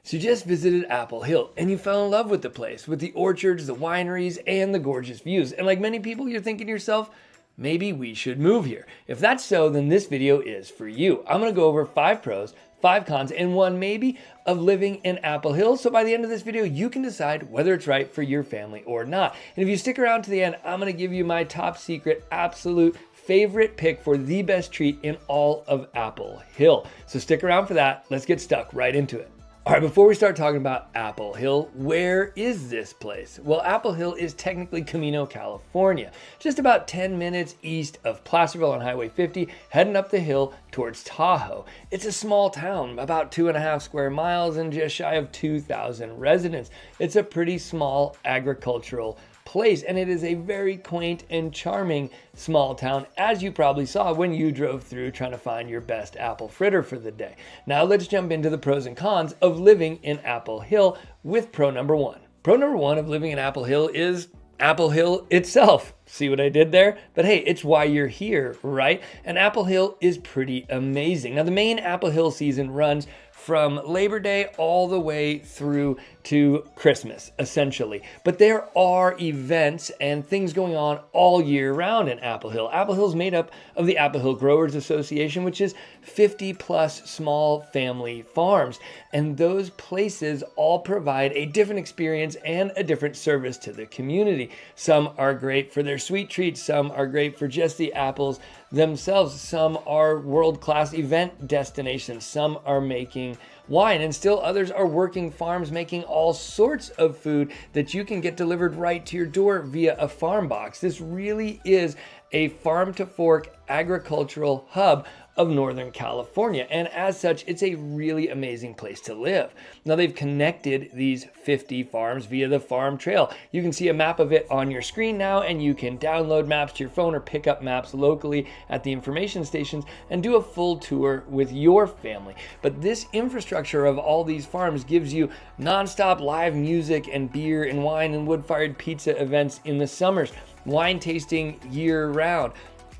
So you just visited Apple Hill and you fell in love with the place, with the orchards, the wineries, and the gorgeous views. And like many people, you're thinking to yourself, maybe we should move here. If that's so, then this video is for you. I'm gonna go over 5 pros, 5 cons, and 1 maybe of living in Apple Hill. So by the end of this video, you can decide whether it's right for your family or not. And if you stick around to the end, I'm gonna give you my top secret, absolute favorite pick for the best treat in all of Apple Hill. So stick around for that. Let's get stuck right into it. All right, before we start talking about Apple Hill, where is this place? Well, Apple Hill is technically Camino, California, just about 10 minutes east of Placerville on Highway 50, heading up the hill towards Tahoe. It's a small town, about 2.5 square miles and just shy of 2,000 residents. It's a pretty small agricultural place, and it is a very quaint and charming small town, as you probably saw when you drove through trying to find your best apple fritter for the day. Now let's jump into the pros and cons of living in Apple Hill with pro number 1. Pro number 1 of living in Apple Hill is Apple Hill itself. See what I did there? But hey, it's why you're here, right? And Apple Hill is pretty amazing. Now the main Apple Hill season runs from Labor Day all the way through to Christmas, essentially. But there are events and things going on all year round in Apple Hill. Apple Hill is made up of the Apple Hill Growers Association, which is 50 plus small family farms. And those places all provide a different experience and a different service to the community. Some are great for their sweet treats, some are great for just the apples themselves, some are world-class event destinations, some are making wine, and still others are working farms making all sorts of food that you can get delivered right to your door via a farm box. This really is a farm to fork agricultural hub of Northern California, and as such, it's a really amazing place to live. Now they've connected these 50 farms via the farm trail. You can see a map of it on your screen now, and you can download maps to your phone or pick up maps locally at the information stations and do a full tour with your family. But this infrastructure of all these farms gives you nonstop live music and beer and wine and wood-fired pizza events in the summers, wine tasting year-round,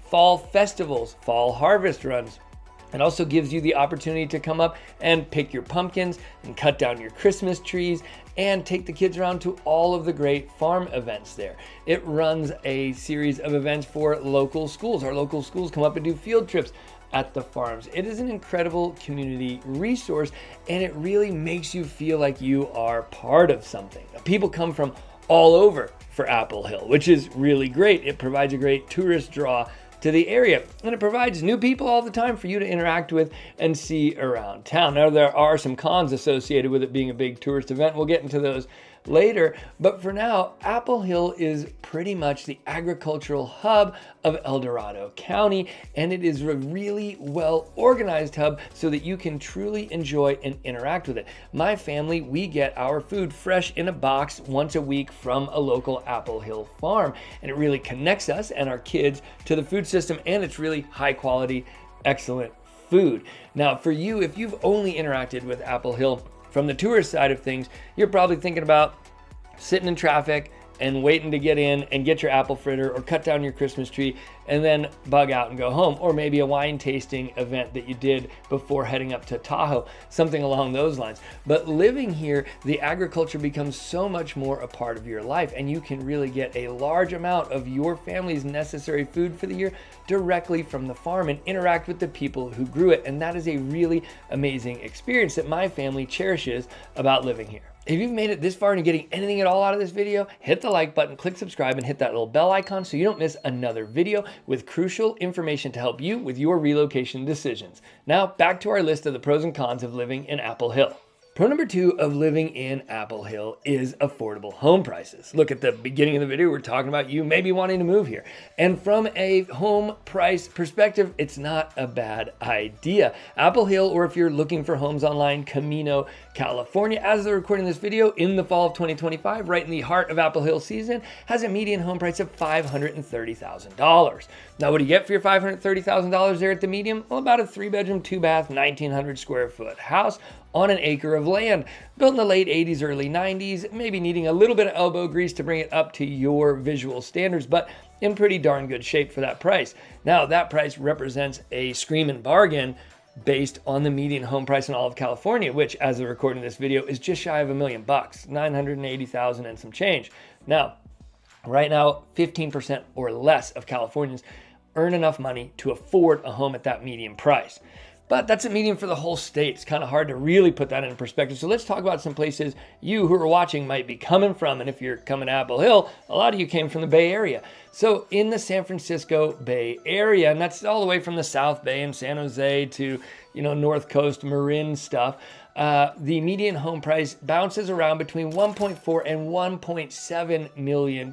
fall festivals, fall harvest runs. It also gives you the opportunity to come up and pick your pumpkins and cut down your Christmas trees and take the kids around to all of the great farm events there. It runs a series of events for local schools. Our local schools come up and do field trips at the farms. It is an incredible community resource, and it really makes you feel like you are part of something. People come from all over for Apple Hill, which is really great. It provides a great tourist draw to the area, and it provides new people all the time for you to interact with and see around town. Now there are some cons associated with it being a big tourist event. We'll get into those later, but for now, Apple Hill is pretty much the agricultural hub of Dorado County, and it is a really well organized hub so that you can truly enjoy and interact with it. My family, we get our food fresh in a box once a week from a local Apple Hill farm, and it really connects us and our kids to the food system, and it's really high quality, excellent food. Now for you, if you've only interacted with Apple Hill from the tourist side of things, you're probably thinking about sitting in traffic and waiting to get in and get your apple fritter or cut down your Christmas tree and then bug out and go home, or maybe a wine tasting event that you did before heading up to Tahoe, something along those lines. But living here, the agriculture becomes so much more a part of your life, and you can really get a large amount of your family's necessary food for the year directly from the farm and interact with the people who grew it. And that is a really amazing experience that my family cherishes about living here. If you've made it this far and you're getting anything at all out of this video, hit the like button, click subscribe, and hit that little bell icon so you don't miss another video with crucial information to help you with your relocation decisions. Now, back to our list of the pros and cons of living in Apple Hill. Pro number 2 of living in Apple Hill is affordable home prices. Look, at the beginning of the video, we're talking about you maybe wanting to move here. And from a home price perspective, it's not a bad idea. Apple Hill, or if you're looking for homes online, Camino, California, as they're recording this video in the fall of 2025, right in the heart of Apple Hill season, has a median home price of $530,000. Now, what do you get for your $530,000 there at the median? Well, about a 3-bedroom, 2-bath, 1,900 square foot house on an acre of land, built in the late 80s, early 90s, maybe needing a little bit of elbow grease to bring it up to your visual standards, but in pretty darn good shape for that price. Now, that price represents a screaming bargain based on the median home price in all of California, which as of recording this video is just shy of $1 million, 980,000 and some change. Now, right now, 15% or less of Californians earn enough money to afford a home at that median price. But that's a median for the whole state. It's kind of hard to really put that in perspective. So let's talk about some places you who are watching might be coming from. And if you're coming to Apple Hill, a lot of you came from the Bay Area. So in the San Francisco Bay Area, and that's all the way from the South Bay and San Jose to, North Coast, Marin stuff, the median home price bounces around between $1.4 and $1.7 million,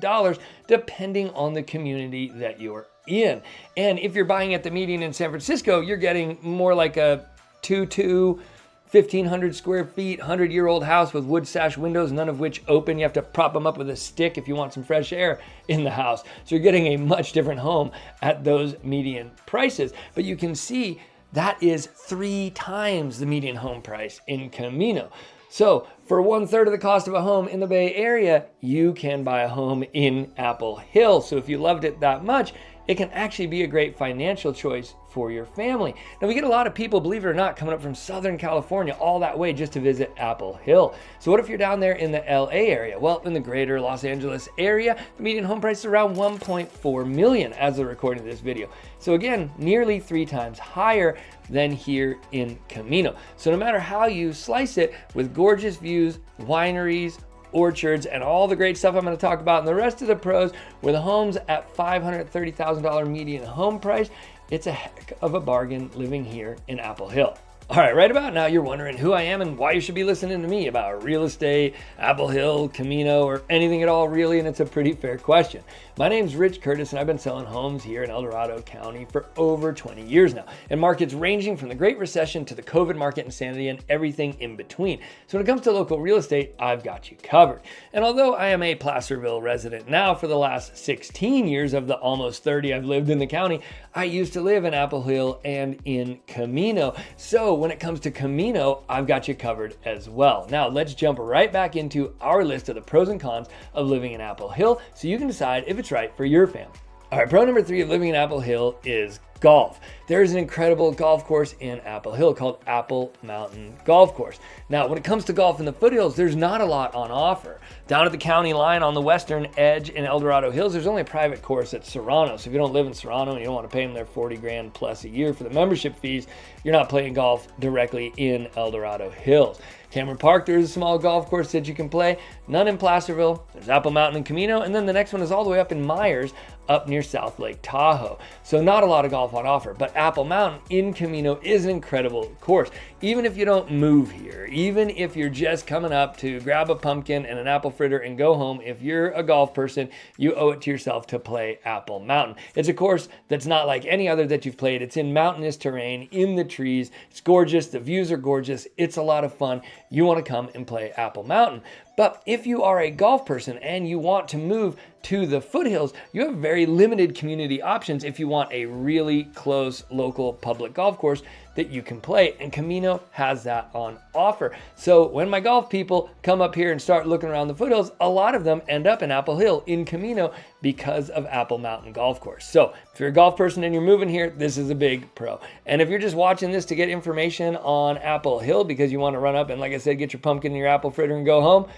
depending on the community that you're in. And if you're buying at the median in San Francisco, you're getting more like a 1,500 square feet, 100-year-old house with wood sash windows, none of which open. You have to prop them up with a stick if you want some fresh air in the house. So you're getting a much different home at those median prices. But you can see that is 3 times the median home price in Camino. So for 1/3 of the cost of a home in the Bay Area, you can buy a home in Apple Hill. So if you loved it that much, it can actually be a great financial choice for your family. Now, we get a lot of people, believe it or not, coming up from Southern California all that way just to visit Apple Hill. So what if you're down there in the LA area? Well, in the greater Los Angeles area, the median home price is around $1.4 million as of recording this video. So again, nearly 3 times higher than here in Camino. So no matter how you slice it, with gorgeous views, wineries, orchards, and all the great stuff I'm going to talk about and the rest of the pros, with homes at $530,000 median home price, it's a heck of a bargain living here in Apple Hill. All right, right about now, you're wondering who I am and why you should be listening to me about real estate, Apple Hill, Camino, or anything at all, really, and it's a pretty fair question. My name's Rich Curtis, and I've been selling homes here in Dorado County for over 20 years now, in markets ranging from the Great Recession to the COVID market insanity and everything in between. So when it comes to local real estate, I've got you covered. And although I am a Placerville resident now for the last 16 years of the almost 30 I've lived in the county, I used to live in Apple Hill and in Camino. So when it comes to Camino, I've got you covered as well. Now let's jump right back into our list of the pros and cons of living in Apple Hill so you can decide if it's right for your family. All right, pro number 3 of living in Apple Hill is golf. There's an incredible golf course in Apple Hill called Apple Mountain Golf Course. Now, when it comes to golf in the foothills, there's not a lot on offer. Down at the county line on the western edge in El Dorado Hills, there's only a private course at Serrano. So if you don't live in Serrano and you don't want to pay them their 40 grand plus a year for the membership fees, you're not playing golf directly in El Dorado Hills. Cameron Park, there's a small golf course that you can play. None in Placerville. There's Apple Mountain and Camino. And then the next one is all the way up in Myers, up near South Lake Tahoe. So not a lot of golf on offer, but Apple Mountain in Camino is an incredible course. Even if you don't move here, even if you're just coming up to grab a pumpkin and an apple fritter and go home, if you're a golf person, you owe it to yourself to play Apple Mountain. It's a course that's not like any other that you've played. It's in mountainous terrain, in the trees. It's gorgeous. The views are gorgeous. It's a lot of fun. You want to come and play Apple Mountain. But if you are a golf person and you want to move to the foothills, you have very limited community options if you want a really close local public golf course that you can play, and Camino has that on offer. So when my golf people come up here and start looking around the foothills, a lot of them end up in Apple Hill in Camino because of Apple Mountain Golf Course. So if you're a golf person and you're moving here, this is a big pro. And if you're just watching this to get information on Apple Hill because you want to run up and, like I said, get your pumpkin and your apple fritter and go home,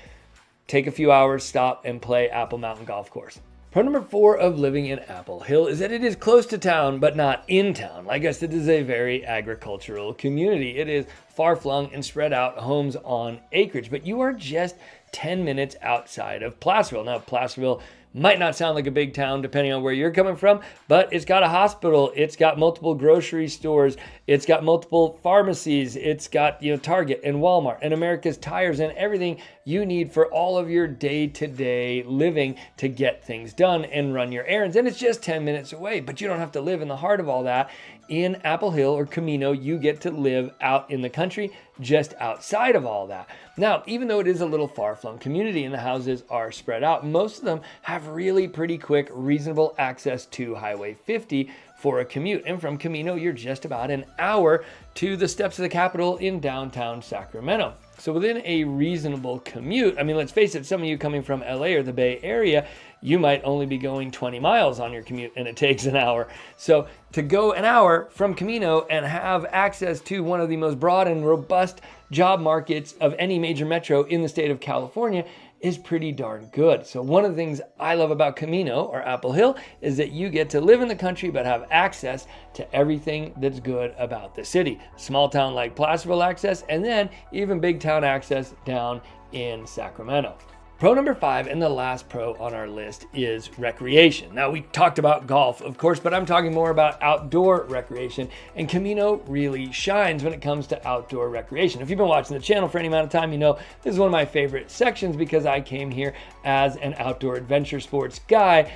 take a few hours, stop, and play Apple Mountain Golf Course. Pro number 4 of living in Apple Hill is that it is close to town, but not in town. Like I said, it is a very agricultural community. It is far-flung and spread out homes on acreage, but you are just 10 minutes outside of Placerville. Now, Placerville might not sound like a big town depending on where you're coming from, but it's got a hospital, it's got multiple grocery stores, it's got multiple pharmacies, it's got, Target and Walmart and America's Tires and everything you need for all of your day-to-day living to get things done and run your errands. And it's just 10 minutes away, but you don't have to live in the heart of all that. In Apple Hill or Camino, you get to live out in the country just outside of all that. Now, even though it is a little far-flung community and the houses are spread out, most of them have really pretty quick, reasonable access to Highway 50 for a commute. And from Camino, you're just about an hour to the steps of the Capitol in downtown Sacramento. So within a reasonable commute, let's face it, some of you coming from LA or the Bay Area, you might only be going 20 miles on your commute and it takes an hour. So to go an hour from Camino and have access to one of the most broad and robust job markets of any major metro in the state of California is pretty darn good. So one of the things I love about Camino or Apple Hill is that you get to live in the country but have access to everything that's good about the city. Small town like Placerville access, and then even big town access down in Sacramento. Pro number 5, and the last pro on our list, is recreation. Now, we talked about golf, of course, but I'm talking more about outdoor recreation, and Camino really shines when it comes to outdoor recreation. If you've been watching the channel for any amount of time, you know this is one of my favorite sections because I came here as an outdoor adventure sports guy.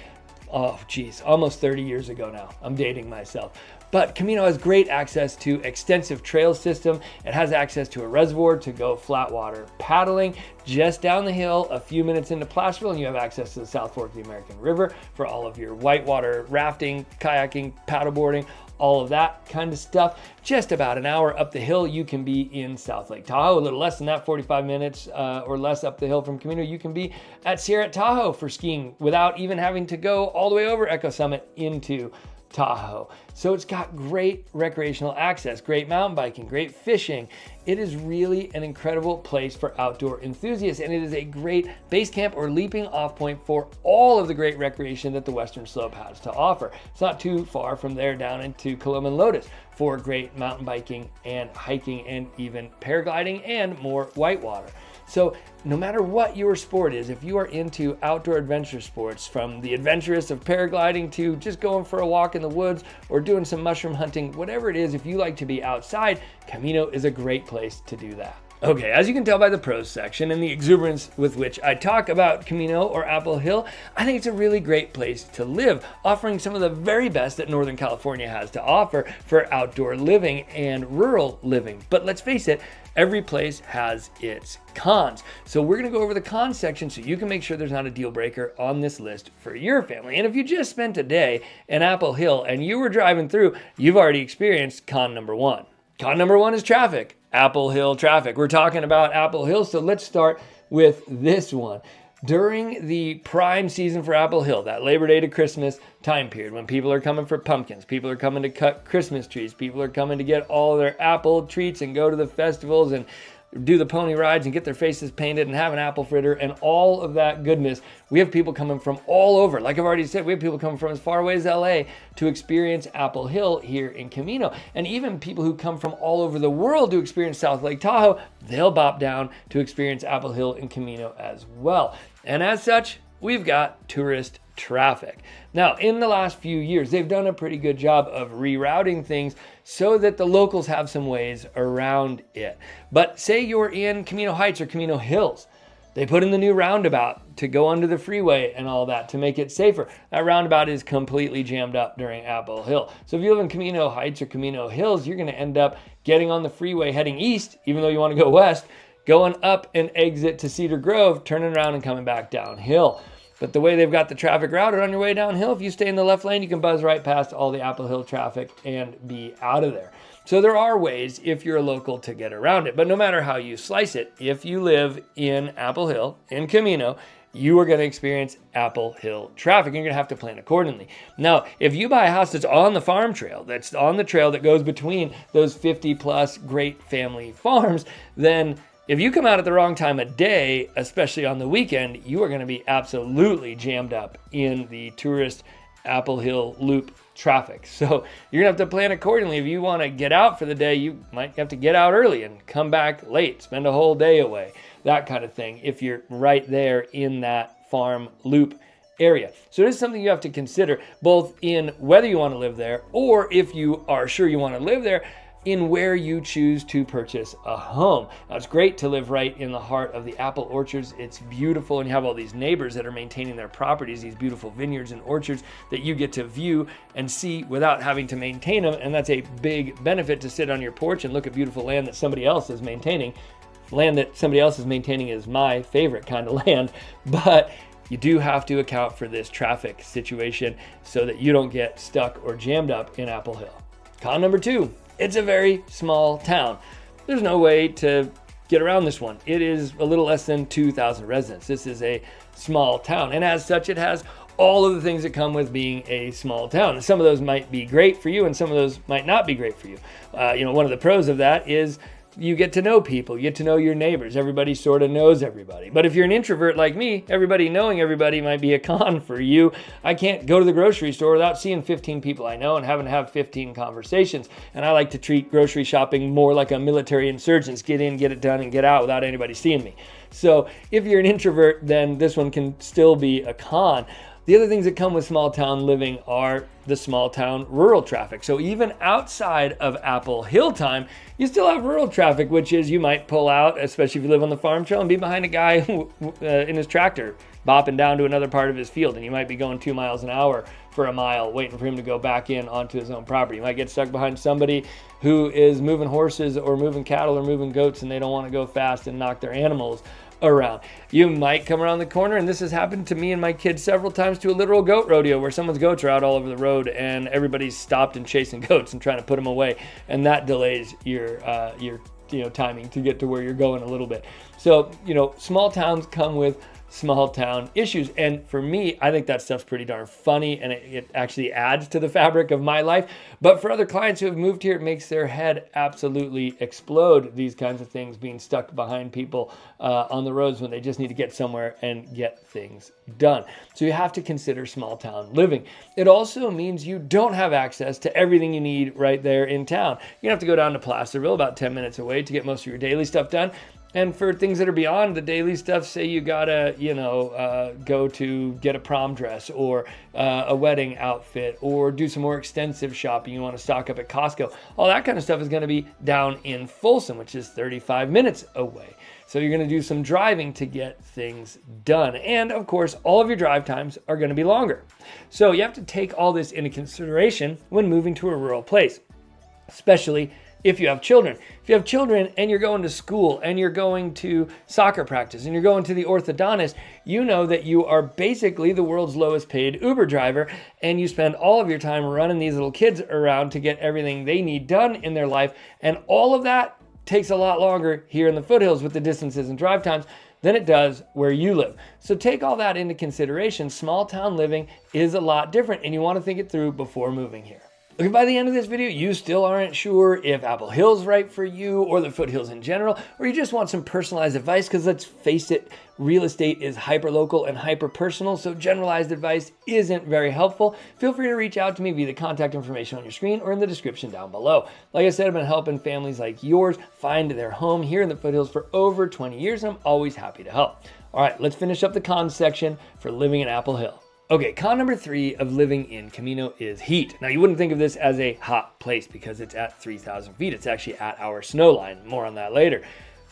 Oh, geez, almost 30 years ago now. I'm dating myself. But Camino has great access to extensive trail system. It has access to a reservoir to go flat water paddling. Just down the hill, a few minutes into Placerville, and you have access to the South Fork of the American River for all of your whitewater rafting, kayaking, paddleboarding, all of that kind of stuff. Just about an hour up the hill, you can be in South Lake Tahoe. A little less than that, 45 minutes or less up the hill from Camino, you can be at Sierra Tahoe for skiing without even having to go all the way over Echo Summit into Tahoe. So it's got great recreational access, great mountain biking, great fishing. It is really an incredible place for outdoor enthusiasts, and it is a great base camp or leaping off point for all of the great recreation that the Western Slope has to offer. It's not too far from there down into Coloma and Lotus for great mountain biking and hiking and even paragliding and more whitewater. So no matter what your sport is, if you are into outdoor adventure sports, from the adventurous of paragliding to just going for a walk in the woods or doing some mushroom hunting, whatever it is, if you like to be outside, Camino is a great place to do that. Okay, as you can tell by the pros section and the exuberance with which I talk about Camino or Apple Hill, I think it's a really great place to live, offering some of the very best that Northern California has to offer for outdoor living and rural living. But let's face it, every place has its cons. So we're gonna go over the cons section so you can make sure there's not a deal breaker on this list for your family. And if you just spent a day in Apple Hill and you were driving through, you've already experienced con number 1. Con number 1 is traffic. Apple Hill traffic. We're talking about Apple Hill, so let's start with this one. During the prime season for Apple Hill, that Labor Day to Christmas time period, when people are coming for pumpkins, people are coming to cut Christmas trees, people are coming to get all of their apple treats and go to the festivals and do the pony rides and get their faces painted and have an apple fritter and all of that goodness. We have people coming from all over. Like I've already said, we have people coming from as far away as LA to experience Apple Hill here in Camino. And even people who come from all over the world to experience South Lake Tahoe, they'll bop down to experience Apple Hill in Camino as well. And as such, we've got tourist traffic. Now, in the last few years, they've done a pretty good job of rerouting things so that the locals have some ways around it. But say you're in Camino Heights or Camino Hills, they put in the new roundabout to go under the freeway and all that to make it safer. That roundabout is completely jammed up during Apple Hill. So if you live in Camino Heights or Camino Hills, you're gonna end up getting on the freeway heading east, even though you wanna go west, going up an exit to Cedar Grove, turning around and coming back downhill. But the way they've got the traffic routed on your way downhill, if you stay in the left lane, you can buzz right past all the Apple Hill traffic and be out of there. So there are ways, if you're a local, to get around it. But no matter how you slice it, if you live in Apple Hill, in Camino, you are going to experience Apple Hill traffic. You're going to have to plan accordingly. Now, if you buy a house that's on the farm trail, that's on the trail that goes between those 50 plus great family farms, then if you come out at the wrong time of day, especially on the weekend, you are going to be absolutely jammed up in the tourist Apple Hill loop traffic. So you're going to have to plan accordingly. If you want to get out for the day, you might have to get out early and come back late, spend a whole day away, that kind of thing, if you're right there in that farm loop area. So it is something you have to consider, both in whether you want to live there or if you are sure you want to live there, in where you choose to purchase a home. Now, it's great to live right in the heart of the apple orchards. It's beautiful, and you have all these neighbors that are maintaining their properties, these beautiful vineyards and orchards that you get to view and see without having to maintain them, and that's a big benefit, to sit on your porch and look at beautiful land that somebody else is maintaining. Land that somebody else is maintaining is my favorite kind of land, but you do have to account for this traffic situation so that you don't get stuck or jammed up in Apple Hill. Con number 2. It's a very small town. There's no way to get around this one. It is a little less than 2,000 residents. This is a small town, and as such, it has all of the things that come with being a small town. And some of those might be great for you and some of those might not be great for you. One of the pros of that is you get to know people, you get to know your neighbors. Everybody sort of knows everybody. But if you're an introvert like me, everybody knowing everybody might be a con for you. I can't go to the grocery store without seeing 15 people I know and having to have 15 conversations. And I like to treat grocery shopping more like a military insurgents. Get in, get it done, and get out without anybody seeing me. So if you're an introvert, then this one can still be a con. The other things that come with small town living are the small town rural traffic. So even outside of Apple Hill time, you still have rural traffic, which is you might pull out, especially if you live on the farm trail, and be behind a guy in his tractor bopping down to another part of his field. And you might be going 2 miles an hour for a mile, waiting for him to go back in onto his own property. You might get stuck behind somebody who is moving horses or moving cattle or moving goats, and they don't want to go fast and knock their animals around. You might come around the corner, and this has happened to me and my kids several times, to a literal goat rodeo where someone's goats are out all over the road and everybody's stopped and chasing goats and trying to put them away, and that delays your timing to get to where you're going a little bit. So small towns come with small town issues, and for me, I think that stuff's pretty darn funny, and it actually adds to the fabric of my life. But for other clients who have moved here, it makes their head absolutely explode, these kinds of things, being stuck behind people on the roads when they just need to get somewhere and get things done. So you have to consider small town living. It also means you don't have access to everything you need right there in town. You have to go down to Placerville, about 10 minutes away, to get most of your daily stuff done. And for things that are beyond the daily stuff, say you gotta, go to get a prom dress or a wedding outfit, or do some more extensive shopping, you want to stock up at Costco, all that kind of stuff is going to be down in Folsom, which is 35 minutes away. So you're going to do some driving to get things done. And of course, all of your drive times are going to be longer. So you have to take all this into consideration when moving to a rural place, especially if you have children. If you have children and you're going to school and you're going to soccer practice and you're going to the orthodontist, you know that you are basically the world's lowest paid Uber driver, and you spend all of your time running these little kids around to get everything they need done in their life. And all of that takes a lot longer here in the foothills with the distances and drive times than it does where you live. So take all that into consideration. Small town living is a lot different, and you want to think it through before moving here. If by the end of this video, you still aren't sure if Apple Hill's right for you, or the foothills in general, or you just want some personalized advice, because let's face it, real estate is hyper-local and hyper-personal, so generalized advice isn't very helpful, feel free to reach out to me via the contact information on your screen or in the description down below. Like I said, I've been helping families like yours find their home here in the foothills for over 20 years, and I'm always happy to help. All right, let's finish up the cons section for living in Apple Hill. Okay, con number 3 of living in Camino is heat. Now, you wouldn't think of this as a hot place because it's at 3,000 feet. It's actually at our snow line. More on that later.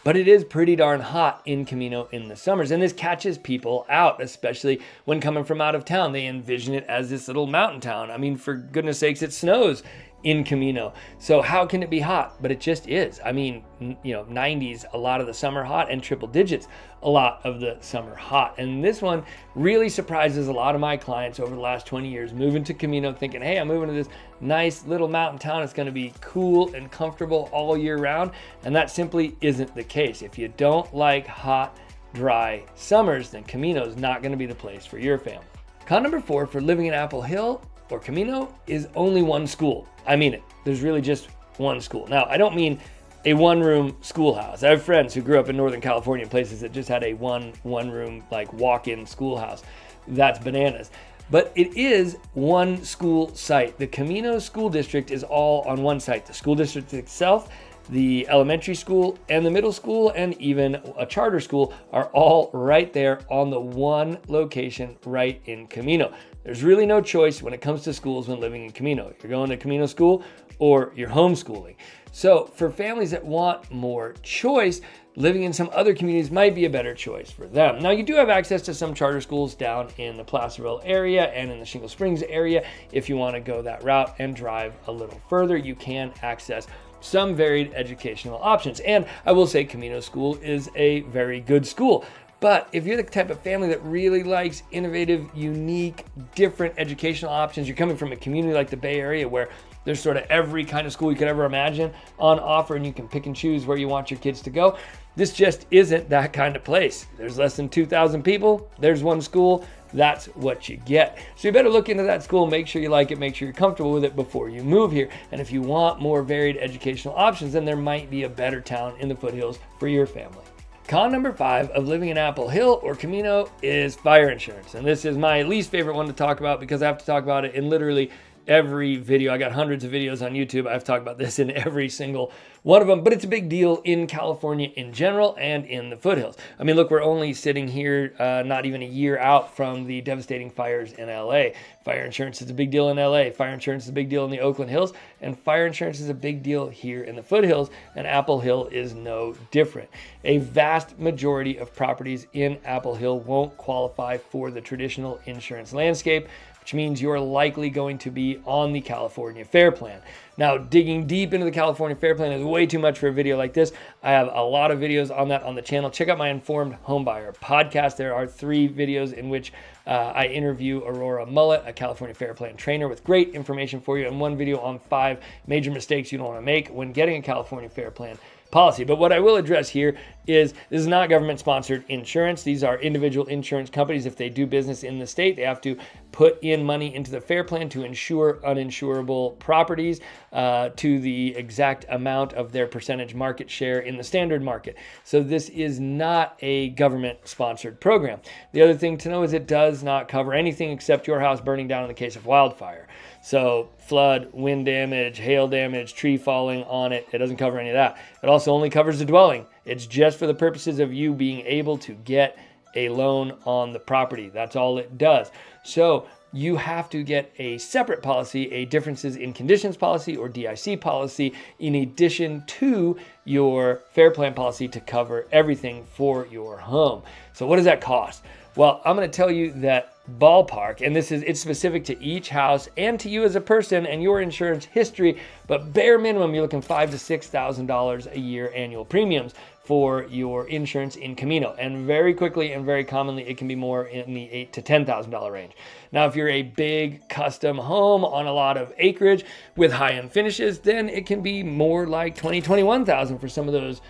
But it is pretty darn hot in Camino in the summers, and this catches people out, especially when coming from out of town. They envision it as this little mountain town. I mean, for goodness sakes, it snows in Camino. So how can it be hot? But it just is. I mean, 90s a lot of the summer hot, and triple digits a lot of the summer hot. And this one really surprises a lot of my clients over the last 20 years, moving to Camino thinking, hey, I'm moving to this nice little mountain town. It's going to be cool and comfortable all year round. And that simply isn't the case. If you don't like hot, dry summers, then Camino is not going to be the place for your family. Con number 4 for living in Apple Hill or Camino is only one school. I mean it. There's really just one school. Now, I don't mean a one-room schoolhouse. I have friends who grew up in Northern California, places that just had a one-room like walk-in schoolhouse. That's bananas. But it is one school site. The Camino School District is all on one site. The school district itself, the elementary school and the middle school, and even a charter school are all right there on the one location right in Camino. There's really no choice when it comes to schools when living in Camino. You're going to Camino school or you're homeschooling. So for families that want more choice, living in some other communities might be a better choice for them. Now, you do have access to some charter schools down in the Placerville area and in the Shingle Springs area. If you want to go that route and drive a little further, you can access some varied educational options. And I will say Camino School is a very good school. But if you're the type of family that really likes innovative, unique, different educational options, you're coming from a community like the Bay Area where There's sort of every kind of school you could ever imagine on offer, and you can pick and choose where you want your kids to go. This just isn't that kind of place. There's less than 2,000 people. There's one school. That's what you get. So you better look into that school, make sure you like it, make sure you're comfortable with it before you move here. And if you want more varied educational options, then there might be a better town in the foothills for your family. Con number 5 of living in Apple Hill or Camino is fire insurance. And this is my least favorite one to talk about because I have to talk about it in literally every video. I got hundreds of videos on YouTube. I've talked about this in every single one of them, but it's a big deal in California in general and in the foothills. I mean, look, we're only sitting here not even a year out from the devastating fires in LA. Fire insurance is a big deal in LA. Fire insurance is a big deal in the Oakland Hills, and fire insurance is a big deal here in the foothills, and Apple Hill is no different. A vast majority of properties in Apple Hill won't qualify for the traditional insurance landscape, which means you're likely going to be on the California Fair Plan. Now, digging deep into the California Fair Plan is way too much for a video like this. I have a lot of videos on that on the channel. Check out my Informed Homebuyer podcast. There are 3 videos in which I interview Aurora Mullet, a California Fair Plan trainer, with great information for you, and 1 video on 5 major mistakes you don't want to make when getting a California Fair Plan policy. But what I will address here is this is not government-sponsored insurance. These are individual insurance companies. If they do business in the state, they have to put in money into the Fair Plan to insure uninsurable properties to the exact amount of their percentage market share in the standard market. So this is not a government-sponsored program. The other thing to know is it does not cover anything except your house burning down in the case of wildfire. So flood, wind damage, hail damage, tree falling on it, it doesn't cover any of that. It also only covers the dwelling. It's just for the purposes of you being able to get a loan on the property. That's all it does. So you have to get a separate policy, a differences in conditions policy or DIC policy, in addition to your Fair Plan policy to cover everything for your home. So what does that cost? Well, I'm going to tell you that ballpark, and it's specific to each house and to you as a person and your insurance history, but bare minimum, you're looking $5,000 to $6,000 a year annual premiums for your insurance in Camino. And very quickly and very commonly, it can be more in the $8,000 to $10,000 range. Now, if you're a big custom home on a lot of acreage with high-end finishes, then it can be more like $20,000 to $21,000 for some of those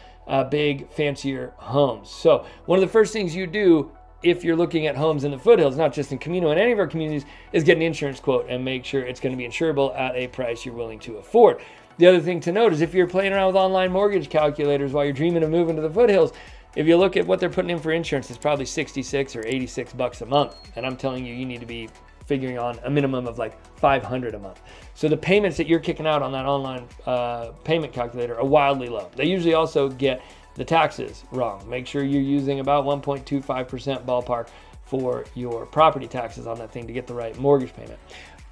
big, fancier homes. So one of the first things you do if you're looking at homes in the foothills, not just in Camino, in any of our communities, is get an insurance quote and make sure it's going to be insurable at a price you're willing to afford. The other thing to note is if you're playing around with online mortgage calculators while you're dreaming of moving to the foothills, if you look at what they're putting in for insurance, it's probably $66 or $86 a month. And I'm telling you, you need to be figuring on a minimum of like $500 a month. So the payments that you're kicking out on that online payment calculator are wildly low. They usually also get the taxes wrong. Make sure you're using about 1.25% ballpark for your property taxes on that thing to get the right mortgage payment.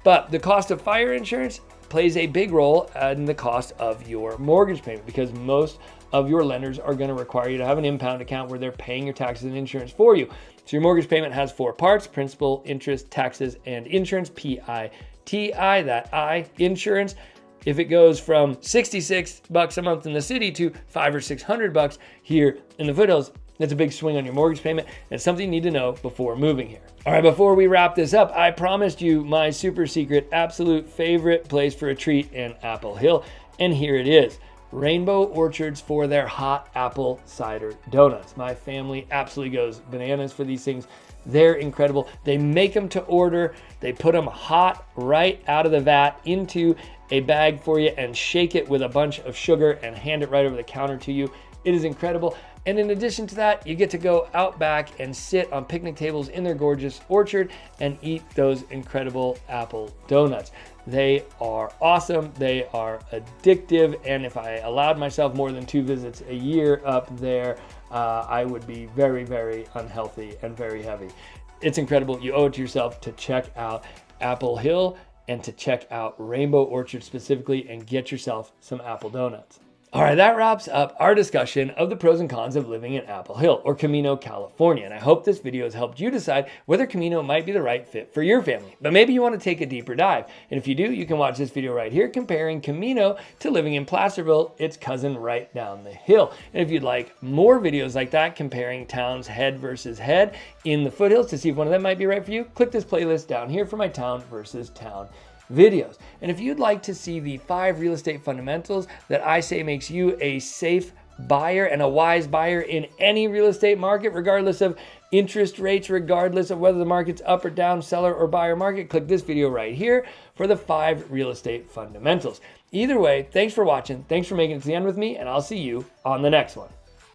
But the cost of fire insurance plays a big role in the cost of your mortgage payment because most of your lenders are going to require you to have an impound account where they're paying your taxes and insurance for you. So your mortgage payment has 4 parts: principal, interest, taxes, and insurance, P-I-T-I, that I, insurance. If it goes from $66 a month in the city to $500 or $600 here in the foothills, that's a big swing on your mortgage payment. And it's something you need to know before moving here. All right, before we wrap this up, I promised you my super secret, absolute favorite place for a treat in Apple Hill. And here it is. Rainbow Orchards for their hot apple cider donuts. My family absolutely goes bananas for these things. They're incredible. They make them to order. They put them hot right out of the vat into a bag for you and shake it with a bunch of sugar and hand it right over the counter to you. It is incredible. And in addition to that, you get to go out back and sit on picnic tables in their gorgeous orchard and eat those incredible apple donuts. They are awesome. They are addictive. And if I allowed myself more than 2 visits a year up there, I would be very, very unhealthy and very heavy. It's incredible. You owe it to yourself to check out Apple Hill and to check out Rainbow Orchard specifically and get yourself some apple donuts. All right, that wraps up our discussion of the pros and cons of living in Apple Hill or Camino, California. And I hope this video has helped you decide whether Camino might be the right fit for your family. But maybe you want to take a deeper dive. And if you do, you can watch this video right here comparing Camino to living in Placerville, its cousin right down the hill. And if you'd like more videos like that, comparing towns head versus head in the foothills to see if one of them might be right for you, click this playlist down here for my town versus town videos. And if you'd like to see the 5 real estate fundamentals that I say makes you a safe buyer and a wise buyer in any real estate market, regardless of interest rates, regardless of whether the market's up or down, seller or buyer market, click this video right here for the 5 real estate fundamentals. Either way, thanks for watching. Thanks for making it to the end with me, and I'll see you on the next one.